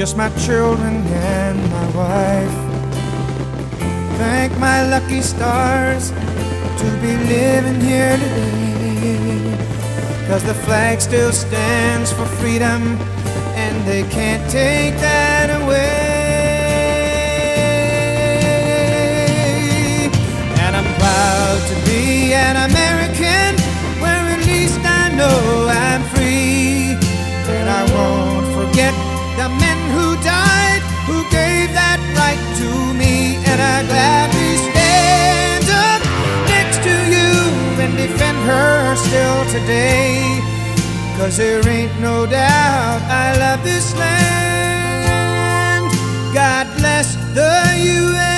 just my children and my wife. Thank my lucky stars to be living here today, 'cause the flag still stands for freedom and they can't take that away. And I'm proud to be an American, where at least I know I'm free. And I won't forget the men who died, who gave that right to me. And I gladly stand up next to you and defend her still today, 'cause there ain't no doubt I love this land. God bless the U.S.